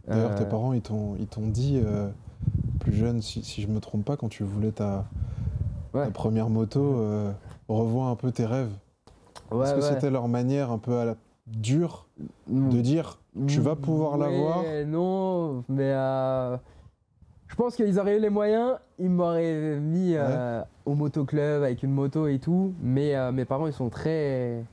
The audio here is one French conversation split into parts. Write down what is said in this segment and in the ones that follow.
D'ailleurs, tes parents, ils t'ont dit, plus jeune, si je me trompe pas, quand tu voulais ta première moto, revois un peu tes rêves. Ouais, Est-ce que ouais. c'était leur manière un peu à la dure de dire tu vas pouvoir l'avoir? Non, mais je pense qu'ils auraient eu les moyens, ils m'auraient mis au motoclub avec une moto et tout, mais mes parents ils sont très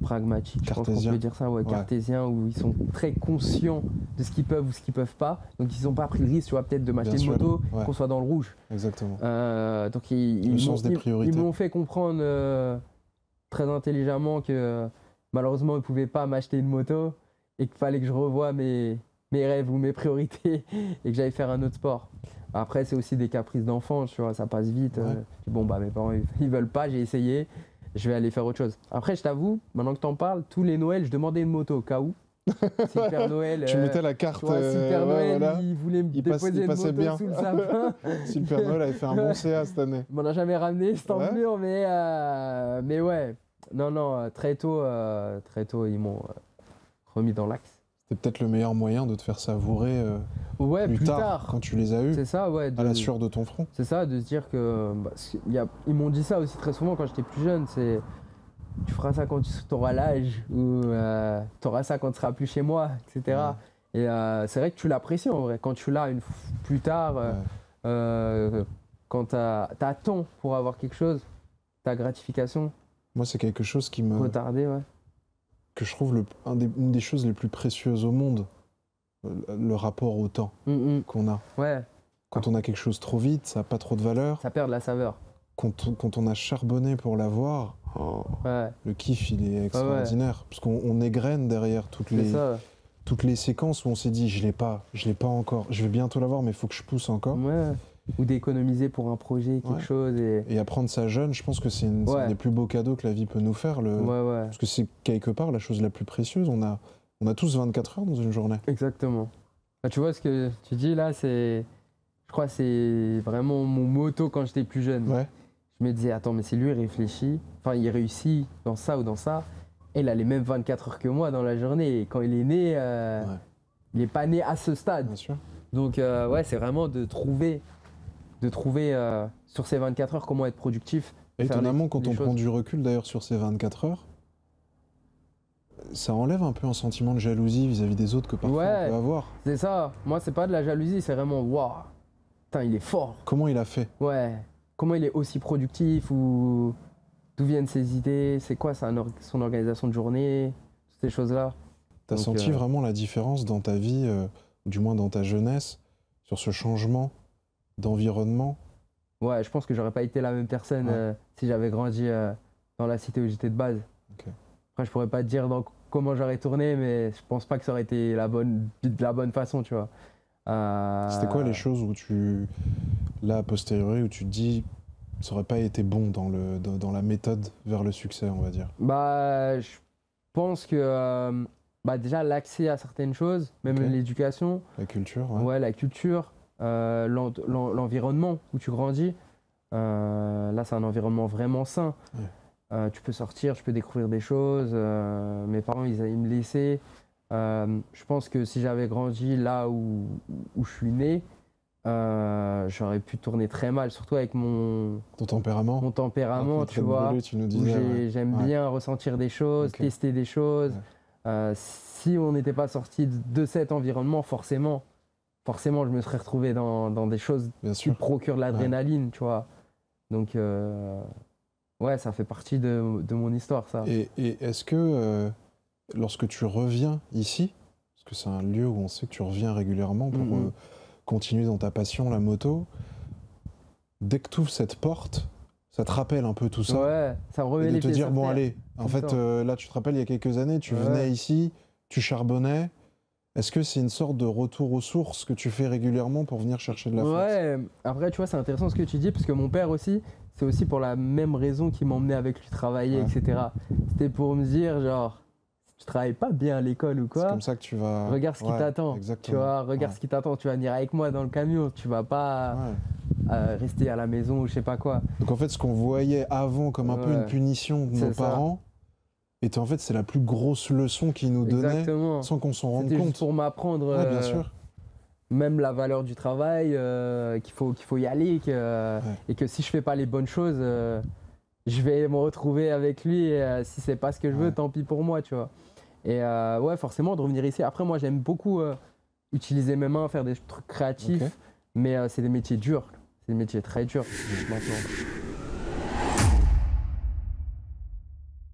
pragmatiques, je pense qu'on Cartésien. peut dire ça, ouais, cartésiens, où ils sont très conscients de ce qu'ils peuvent ou ce qu'ils peuvent pas, donc ils n'ont pas pris le risque, tu vois, peut-être de m'acheter Bien une sûr, moto, ouais. qu'on soit dans le rouge. Exactement. Donc Le ils sens des priorités. m'ont fait comprendre très intelligemment que malheureusement ils ne pouvaient pas m'acheter une moto et qu'il fallait que je revoie mes rêves ou mes priorités et que j'aille faire un autre sport. Après, c'est aussi des caprices d'enfant, tu vois, ça passe vite. Ouais. Bon, bah, mes parents, ils veulent pas, j'ai essayé, je vais aller faire autre chose. Après, je t'avoue, maintenant que t'en parles, tous les Noëls, je demandais une moto au cas où. Si le Père Noël. Tu mettais la carte. Tu vois, si le Père Noël, voilà. il voulait me déposer une moto bien. sous le sapin. Si le Père Noël avait fait un bon CA cette année. Il m'en a jamais ramené, c'est en Ouais. mur, mais ouais. Non, très tôt, ils m'ont remis dans l'axe. C'était peut-être le meilleur moyen de te faire savourer Ouais, plus tard, quand tu les as eus, c'est ça, ouais. à la sueur de ton front. C'est ça, de se dire que. Ils m'ont dit ça aussi très souvent quand j'étais plus jeune, c'est. Tu feras ça quand tu auras l'âge, ou tu auras ça quand tu seras plus chez moi, etc. Ouais. Et c'est vrai que tu l'apprécies en vrai. Quand tu l'as plus tard, quand t'attends pour avoir quelque chose, ta gratification. Moi, c'est quelque chose qui me. Retardé, ouais. Que je trouve une des choses les plus précieuses au monde, le rapport au temps qu'on a. Ouais. Quand on a quelque chose trop vite, ça n'a pas trop de valeur. Ça perd de la saveur. Quand on a charbonné pour l'avoir, le kiff, il est extraordinaire. Parce qu'on égrène derrière toutes les séquences où on s'est dit, je l'ai pas encore, je vais bientôt l'avoir, mais il faut que je pousse encore. Ouais. Ou d'économiser pour un projet, quelque chose. Et apprendre ça jeune, je pense que c'est un des plus beaux cadeaux que la vie peut nous faire. Parce que c'est quelque part la chose la plus précieuse. On a tous 24 heures dans une journée. Exactement. Bah, tu vois, ce que tu dis là, je crois que c'est vraiment mon motto quand j'étais plus jeune. Ouais. Je me disais, attends, mais si lui il réfléchit, enfin il réussit dans ça ou dans ça, et il a les mêmes 24 heures que moi dans la journée. Et quand il est né, il n'est pas né à ce stade. Bien sûr. Donc c'est vraiment de trouver sur ces 24 heures comment être productif. Étonnamment, quand on prend du recul d'ailleurs sur ces 24 heures, ça enlève un peu un sentiment de jalousie vis-à-vis des autres que parfois on peut avoir. C'est ça. Moi, c'est pas de la jalousie, c'est vraiment waouh, putain, il est fort. Comment il a fait? Ouais. Comment il est aussi productif, ou d'où viennent ses idées, c'est quoi son organisation de journée, toutes ces choses-là. T'as senti vraiment la différence dans ta vie, ou du moins dans ta jeunesse, sur ce changement d'environnement? Ouais, je pense que j'aurais pas été la même personne si j'avais grandi dans la cité où j'étais de base. Okay. Après, je pourrais pas te dire comment j'aurais tourné, mais je pense pas que ça aurait été de la bonne façon, tu vois. C'était quoi les choses où là, a posteriori, où tu te dis, ça aurait pas été bon dans la méthode vers le succès, on va dire? Bah, je pense que déjà l'accès à certaines choses, même l'éducation. La culture, ouais. La culture, l'environnement où tu grandis. Là, c'est un environnement vraiment sain. Ouais. Tu peux sortir, tu peux découvrir des choses. Mes parents, ils me laissaient. Je pense que si j'avais grandi là où je suis né, j'aurais pu tourner très mal, surtout avec mon tempérament. Mon tempérament, tu vois. Brûlé, tu nous disais, j'aime bien ressentir des choses, tester des choses. Ouais. Si on n'était pas sorti de cet environnement, forcément, je me serais retrouvé dans des choses qui procurent de l'adrénaline, tu vois. Donc, ça fait partie de mon histoire, ça. Et est-ce que, lorsque tu reviens ici, parce que c'est un lieu où on sait que tu reviens régulièrement pour continuer dans ta passion, la moto, dès que tu ouvres cette porte, ça te rappelle un peu tout ça? Ouais, ça me remet et de les te pieds dire, sur bon terre, allez, en fait, là tu te rappelles, il y a quelques années, tu venais ici, tu charbonnais. Est-ce que c'est une sorte de retour aux sources que tu fais régulièrement pour venir chercher de la force? Ouais, après tu vois, c'est intéressant ce que tu dis, parce que mon père aussi, c'est aussi pour la même raison qu'il m'emmenait avec lui travailler, etc. C'était pour me dire, genre, si tu travailles pas bien à l'école ou quoi, c'est comme ça que tu vas... regarde ce qui t'attend, tu vois, regarde ce qui t'attend, tu vas venir avec moi dans le camion, tu vas pas rester à la maison ou je sais pas quoi. Donc en fait, ce qu'on voyait avant comme un peu une punition de nos parents, Et en fait, c'est la plus grosse leçon qu'ils nous donnaient Exactement. sans qu'on s'en rende C'était compte. juste pour m'apprendre Ouais, bien sûr. même la valeur du travail, qu'il faut y aller, et que si je fais pas les bonnes choses, je vais me retrouver avec lui. Et, si c'est pas ce que je veux, tant pis pour moi, tu vois. Et ouais, forcément, de revenir ici. Après, moi, j'aime beaucoup utiliser mes mains, faire des trucs créatifs, mais c'est des métiers durs. C'est des métiers très durs maintenant.